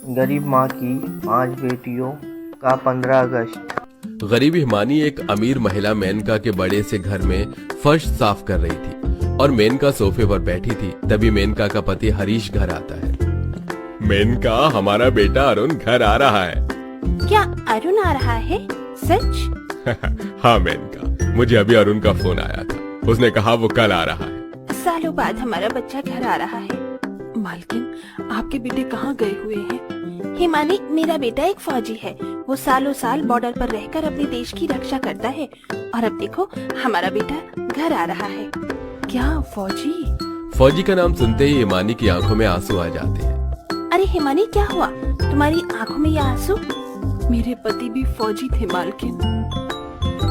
गरीब माँ की 5 बेटियों का 15 अगस्त। गरीब हिमानी एक अमीर महिला मेनका के बड़े से घर में फर्श साफ कर रही थी और मेनका सोफे पर बैठी थी। तभी मेनका का पति हरीश घर आता है। मेनका, हमारा बेटा अरुण घर आ रहा है। क्या अरुण आ रहा है? सच? हाँ मेनका, मुझे अभी अरुण का फोन आया था। उसने कहा वो कल आ रहा है। सालों बाद हमारा बच्चा घर आ रहा है। मालकिन, आपके बेटे कहाँ गए हुए हैं? हिमानी, मेरा बेटा एक फौजी है। वो सालों साल बॉर्डर पर रहकर अपने देश की रक्षा करता है और अब देखो हमारा बेटा घर आ रहा है। क्या फौजी? फौजी का नाम सुनते ही हिमानी की आंखों में आंसू आ जाते हैं। अरे हिमानी, क्या हुआ? तुम्हारी आंखों में ये आंसू? मेरे पति भी फौजी थे मालकिन।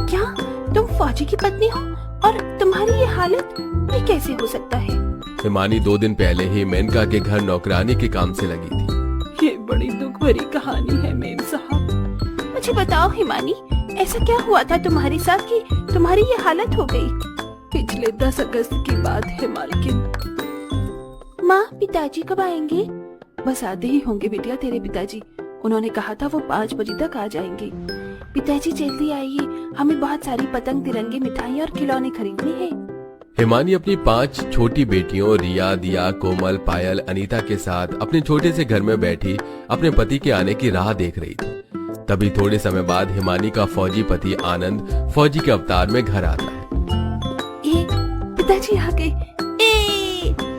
क्या तुम फौजी की पत्नी हो और तुम्हारी ये हालत? ये कैसे हो सकता है? हिमानी 2 दिन पहले ही मेनका के घर नौकरानी के काम से लगी थी। ये बड़ी दुख भरी कहानी है मेम साहब। मुझे बताओ हिमानी, ऐसा क्या हुआ था तुम्हारे साथ कि तुम्हारी ये हालत हो गई? पिछले 10 अगस्त की बात है मालकिन। माँ, पिताजी कब आएंगे? बस आते ही होंगे बिटिया तेरे पिताजी। उन्होंने कहा था वो 5 बजे तक आ जाएंगे। पिताजी जल्दी आइए, हमें बहुत सारी पतंग, तिरंगे, मिठाई और खिलौने खरीदने हैं। हिमानी अपनी 5 छोटी बेटियों रिया, दिया, कोमल, पायल, अनीता के साथ अपने छोटे से घर में बैठी अपने पति के आने की राह देख रही थी। तभी थोड़े समय बाद हिमानी का फौजी पति आनंद फौजी के अवतार में घर आता है। पिताजी आ गए।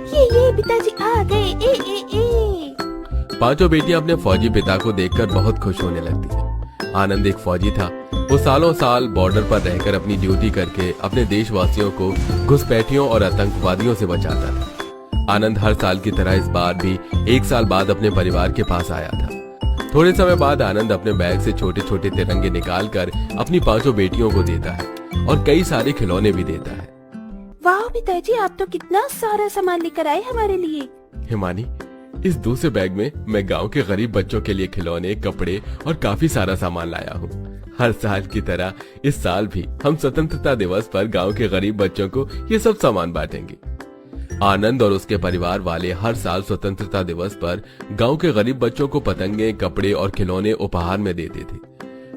ये पिताजी आ गए। 5 बेटियां अपने फौजी पिता को देखकर बहुत खुश होने लगती हैं। आनंद एक फौजी था। वो सालों साल बॉर्डर पर रहकर अपनी ड्यूटी करके अपने देशवासियों को घुसपैठियों और आतंकवादियों से बचाता था। आनंद हर साल की तरह इस बार भी 1 साल बाद अपने परिवार के पास आया था। थोड़े समय बाद आनंद अपने बैग से छोटे छोटे तिरंगे निकालकर अपनी 5 बेटियों को देता है और कई सारे खिलौने भी देता है। वाह पिताजी, आप तो कितना सारा सामान लेकर आए हमारे लिए। हिमानी, इस दूसरे बैग में मैं गांव के गरीब बच्चों के लिए खिलौने, कपड़े और काफी सारा सामान लाया हूँ। हर साल की तरह इस साल भी हम स्वतंत्रता दिवस पर गांव के गरीब बच्चों को ये सब सामान बांटेंगे। आनंद और उसके परिवार वाले हर साल स्वतंत्रता दिवस पर गांव के गरीब बच्चों को पतंगे, कपड़े और खिलौने उपहार में देते थे।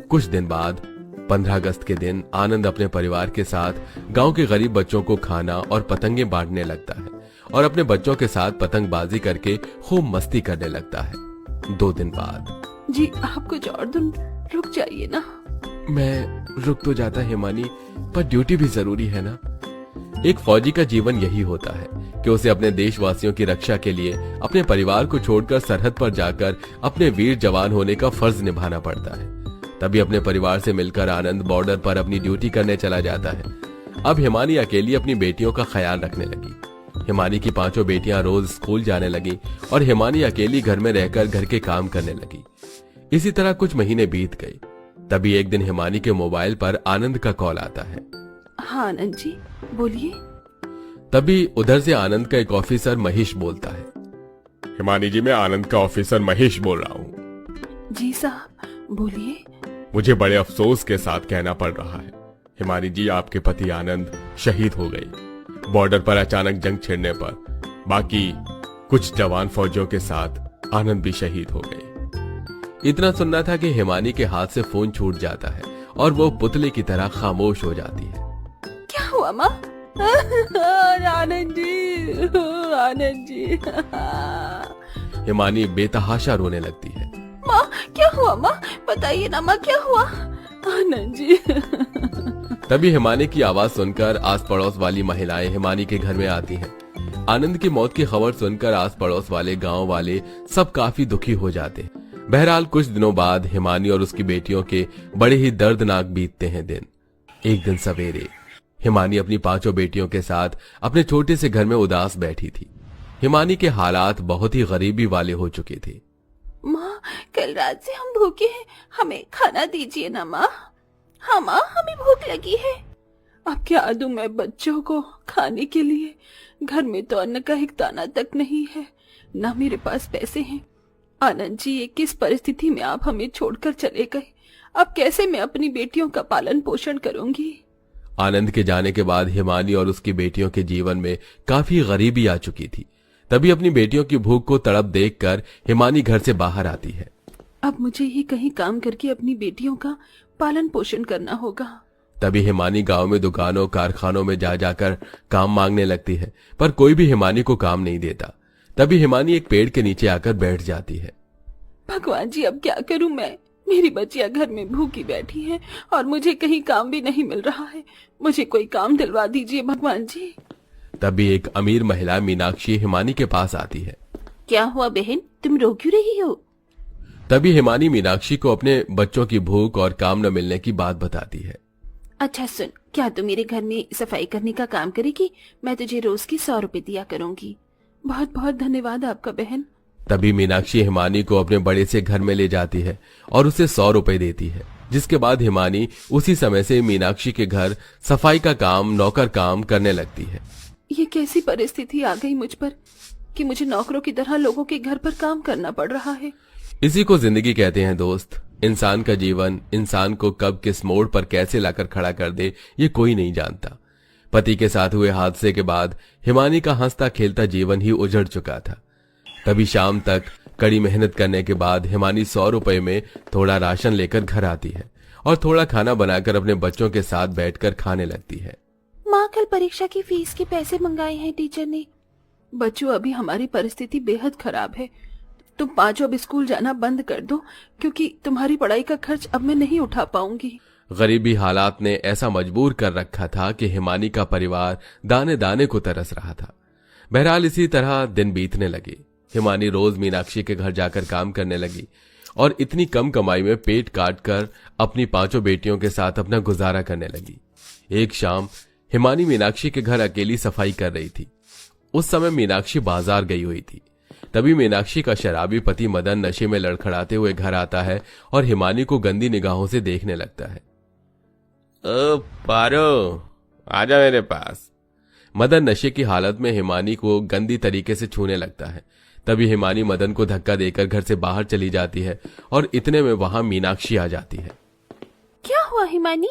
कुछ दिन बाद 15 अगस्त के दिन आनंद अपने परिवार के साथ गांव के गरीब बच्चों को खाना और पतंगे बांटने लगता है और अपने बच्चों के साथ पतंगबाजी करके खूब मस्ती करने लगता है। 2 दिन बाद जी, आप कुछ और दिन रुक जाइए ना। मैं रुक तो जाता हिमानी, पर ड्यूटी भी जरूरी है ना। एक फौजी का जीवन यही होता है कि उसे अपने देशवासियों की रक्षा के लिए अपने परिवार को छोड़कर सरहद पर जाकर अपने वीर जवान होने का फर्ज निभाना पड़ता है। तभी अपने परिवार से मिलकर आनंद बॉर्डर पर अपनी ड्यूटी करने चला जाता है। अब हिमानी अकेली अपनी बेटियों का ख्याल रखने लगी। हिमानी की 5 बेटियां रोज स्कूल जाने लगी और हिमानी अकेली घर में रहकर घर के काम करने लगी। इसी तरह कुछ महीने बीत गए। तभी एक दिन हिमानी के मोबाइल पर आनंद का कॉल आता है। हाँ आनंद जी, बोलिए। तभी उधर से आनंद का एक ऑफिसर महेश बोलता है। हिमानी जी, मैं आनंद का ऑफिसर महेश बोल रहा हूँ। जी साहब, बोलिए। मुझे बड़े अफसोस के साथ कहना पड़ रहा है, हिमानी जी, आपके पति आनंद शहीद हो गए बॉर्डर पर अचानक जंग छिड़ने पर। बाकी कुछ जवान फौजियों के साथ आनंद भी शहीद हो गए। इतना सुनना था कि हिमानी के हाथ से फोन छूट जाता है और वो पुतले की तरह खामोश हो जाती है। क्या हुआ माँ? आनंद जी, आनंद जी। हिमानी बेतहाशा रोने लगती है। माँ, क्या हुआ माँ? बताइए ना माँ, क्या हुआ? आनंद जी। तभी हिमानी की आवाज सुनकर आस पड़ोस वाली महिलाएं हिमानी के घर में आती हैं। आनंद की मौत की खबर सुनकर आस पड़ोस वाले गांव वाले सब काफी दुखी हो जाते हैं। बहरहाल कुछ दिनों बाद हिमानी और उसकी बेटियों के बड़े ही दर्दनाक बीतते हैं दिन। एक दिन सवेरे हिमानी अपनी 5 बेटियों के साथ अपने छोटे से घर में उदास बैठी थी। हिमानी के हालात बहुत ही गरीबी वाले हो चुके थे। माँ, कल रात से हम भूखे हैं, हमें खाना दीजिए ना माँ। हाँ माँ, हमें भूख लगी है। अब क्या दूं मैं बच्चों को खाने के लिए? घर में तो अन्न का एक दाना तक नहीं है, ना मेरे पास पैसे हैं। आनंद जी, ये किस परिस्थिति में आप हमें छोड़कर चले गए? अब कैसे मैं अपनी बेटियों का पालन पोषण करूंगी? आनंद के जाने के बाद हिमानी और उसकी बेटियों के जीवन में काफी गरीबी आ चुकी थी। तभी अपनी बेटियों की भूख को तड़प देखकर हिमानी घर से बाहर आती है। अब मुझे ही कहीं काम करके अपनी बेटियों का पालन पोषण करना होगा। तभी हिमानी गांव में दुकानों कारखानों में जा जाकर काम मांगने लगती है, पर कोई भी हिमानी को काम नहीं देता। तभी हिमानी एक पेड़ के नीचे आकर बैठ जाती है। भगवान जी, अब क्या करूं मैं? मेरी बच्चियां घर में भूखी बैठी हैं और मुझे कहीं काम भी नहीं मिल रहा है। मुझे कोई काम दिलवा दीजिए भगवान जी। तभी एक अमीर महिला मीनाक्षी हिमानी के पास आती है। क्या हुआ बहन, तुम रो क्यों रही हो? तभी हिमानी मीनाक्षी को अपने बच्चों की भूख और काम न मिलने की बात बताती है। अच्छा सुन, क्या तू मेरे घर में सफाई करने का काम करेगी? मैं तुझे रोज की 100 रुपए दिया करूंगी। बहुत बहुत धन्यवाद आपका बहन। तभी मीनाक्षी हिमानी को अपने बड़े से घर में ले जाती है और उसे 100 रुपए देती है, जिसके बाद हिमानी उसी समय से मीनाक्षी के घर सफाई का काम, नौकर काम करने लगती है। ये कैसी परिस्थिति आ गई मुझ पर कि मुझे नौकरों की तरह लोगों के घर पर काम करना पड़ रहा है। इसी को जिंदगी कहते हैं दोस्त। इंसान का जीवन इंसान को कब किस मोड़ पर कैसे लाकर खड़ा कर दे, ये कोई नहीं जानता। पति के साथ हुए हादसे के बाद हिमानी का हंसता खेलता जीवन ही उजड़ चुका था। तभी शाम तक कड़ी मेहनत करने के बाद हिमानी 100 रुपए में थोड़ा राशन लेकर घर आती है और थोड़ा खाना बनाकर अपने बच्चों के साथ बैठकर खाने लगती है। माँ, कल परीक्षा की फीस के पैसे मंगाए हैं टीचर ने। बच्चों, अभी हमारी परिस्थिति बेहद खराब है। तुम पांचों अब स्कूल जाना बंद कर दो, क्योंकि तुम्हारी पढ़ाई का खर्च अब मैं नहीं उठा पाऊंगी। गरीबी हालात ने ऐसा मजबूर कर रखा था कि हिमानी का परिवार दाने दाने को तरस रहा था। बहरहाल इसी तरह दिन बीतने लगे। हिमानी रोज मीनाक्षी के घर जाकर काम करने लगी और इतनी कम कमाई में पेट काट कर अपनी 5 बेटियों के साथ अपना गुजारा करने लगी। एक शाम हिमानी मीनाक्षी के घर अकेली सफाई कर रही थी। उस समय मीनाक्षी बाजार गई हुई थी। तभी मीनाक्षी का शराबी पति मदन नशे में लड़खड़ाते हुए घर आता है और हिमानी को गंदी निगाहों से देखने लगता है। ओ पारो, आजा मेरे पास। मदन नशे की हालत में हिमानी को गंदी तरीके से छूने लगता है। तभी हिमानी मदन को धक्का देकर घर से बाहर चली जाती है और इतने में वहां मीनाक्षी आ जाती है। क्या हुआ हिमानी?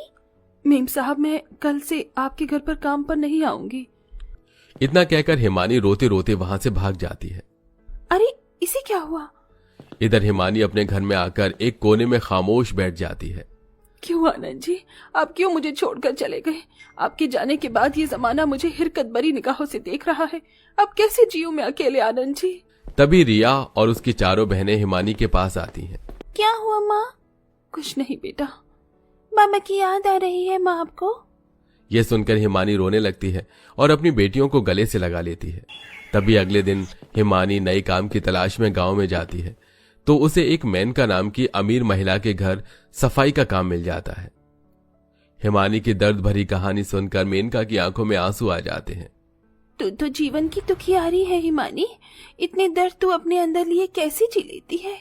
मेम साहब, मैं कल से आपके घर पर काम पर नहीं आऊंगी। इतना कहकर हिमानी रोते रोते वहां से भाग जाती है। अरे, इसे क्या हुआ? इधर हिमानी अपने घर में आकर एक कोने में खामोश बैठ जाती है। क्यों आनंद जी, आप क्यों मुझे छोड़कर चले गए? आपके जाने के बाद ये जमाना मुझे हिरकत भरी निगाहों से देख रहा है। अब कैसे जीऊं मैं अकेले आनंद जी? तभी रिया और उसकी 4 बहनें हिमानी के पास आती हैं। क्या हुआ माँ? कुछ नहीं बेटा। मामा की याद आ रही है माँ आपको? यह सुनकर हिमानी रोने लगती है और अपनी बेटियों को गले से लगा लेती है। तभी अगले दिन हिमानी नए काम की तलाश में गांव में जाती है तो उसे एक मेनका नाम की अमीर महिला के घर सफाई का काम मिल जाता है। हिमानी की दर्द भरी कहानी सुनकर मेनका की आंखों में आंसू आ जाते हैं। तू तो जीवन की दुखियारी है हिमानी। इतने दर्द तू अपने अंदर लिए कैसे जी लेती है?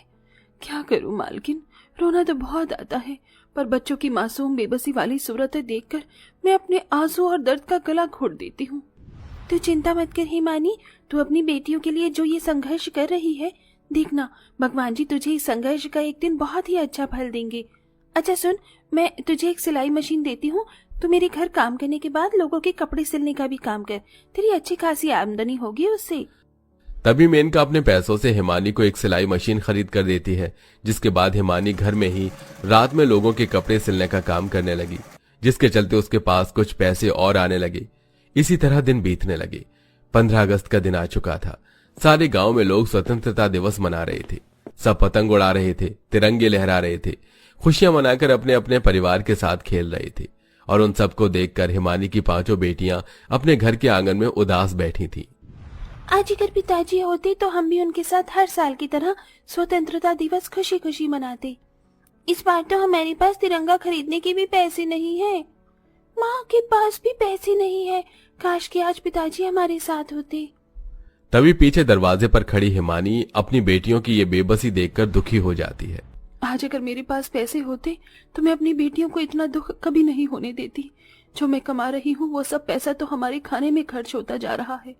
क्या करूं मालकिन, रोना तो बहुत आता है, पर बच्चों की मासूम बेबसी वाली सूरतें देखकर मैं अपने आंसू और दर्द का गला घोट देती हूँ। तू चिंता मत कर हिमानी, तू अपनी बेटियों के लिए जो ये संघर्ष कर रही है, देखना भगवान जी तुझे इस संघर्ष का एक दिन बहुत ही अच्छा फल देंगे। अच्छा सुन, मैं तुझे एक सिलाई मशीन देती हूँ। तू मेरे घर काम करने के बाद लोगों के कपड़े सिलने का भी काम कर। तेरी अच्छी खासी आमदनी होगी उससे। तभी मेनका अपने पैसों से हिमानी को एक सिलाई मशीन खरीद कर देती है, जिसके बाद हिमानी घर में ही रात में लोगों के कपड़े सिलने का काम करने लगी, जिसके चलते उसके पास कुछ पैसे और आने लगे। इसी तरह दिन बीतने लगे। 15 अगस्त का दिन आ चुका था। सारे गांव में लोग स्वतंत्रता दिवस मना रहे थे। सब पतंग उड़ा रहे थे, तिरंगे लहरा रहे थे, खुशियां मनाकर अपने अपने परिवार के साथ खेल रहे थे। और उन सबको देखकर हिमानी की 5 बेटियां अपने घर के आंगन में उदास बैठी थीं। आज अगर पिताजी होते तो हम भी उनके साथ हर साल की तरह स्वतंत्रता दिवस खुशी खुशी मनाते। इस बार तो हमारे पास तिरंगा खरीदने के भी पैसे नहीं है। माँ के पास भी पैसे नहीं है। काश कि आज पिताजी हमारे साथ होते। तभी पीछे दरवाजे पर खड़ी हिमानी अपनी बेटियों की ये बेबसी देखकर दुखी हो जाती है। आज अगर मेरे पास पैसे होते तो मैं अपनी बेटियों को इतना दुख कभी नहीं होने देती। जो मैं कमा रही हूँ वो सब पैसा तो हमारे खाने में खर्च होता जा रहा है।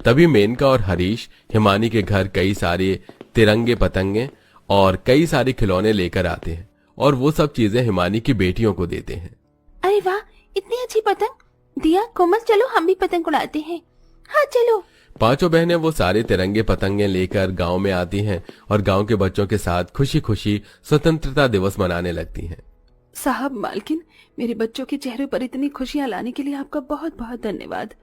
तभी मेनका और हरीश हिमानी के घर कई सारे तिरंगे, पतंगे और कई सारे खिलौने लेकर आते हैं और वो सब चीजें हिमानी की बेटियों को देते हैं। अरे वाह, इतनी अच्छी पतंग। दिया, कोमल, चलो हम भी पतंग उड़ाते हैं। हाँ चलो। पांचों बहनें वो सारे तिरंगे पतंगे लेकर गांव में आती हैं और गांव के बच्चों के साथ खुशी खुशी स्वतंत्रता दिवस मनाने लगती हैं। साहब मालकिन, मेरे बच्चों के चेहरे पर इतनी खुशियां लाने के लिए आपका बहुत बहुत धन्यवाद।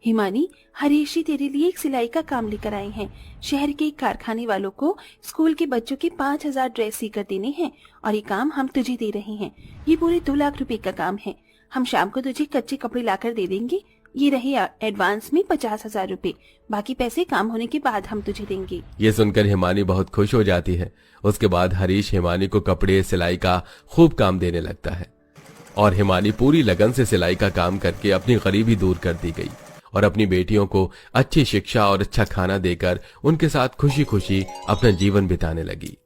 हिमानी, हरीश जी तेरे लिए एक सिलाई का काम लेकर आए हैं। शहर के एक कारखाने वालों को स्कूल के बच्चों के 5000 ड्रेस सीकर देने हैं और ये काम हम तुझे दे रहे हैं। ये पूरे 2 लाख रुपए का काम है। हम शाम को तुझे कच्चे कपड़े लाकर दे देंगे। ये रहे एडवांस में 50,000 रुपए, बाकी पैसे काम होने के बाद हम तुझे देंगे। ये सुनकर हिमानी बहुत खुश हो जाती है। उसके बाद हरीश हिमानी को कपड़े सिलाई का खूब काम देने लगता है और हिमानी पूरी लगन से सिलाई का काम करके अपनी गरीबी दूर कर दी गई और अपनी बेटियों को अच्छी शिक्षा और अच्छा खाना देकर उनके साथ खुशी खुशी अपना जीवन बिताने लगी।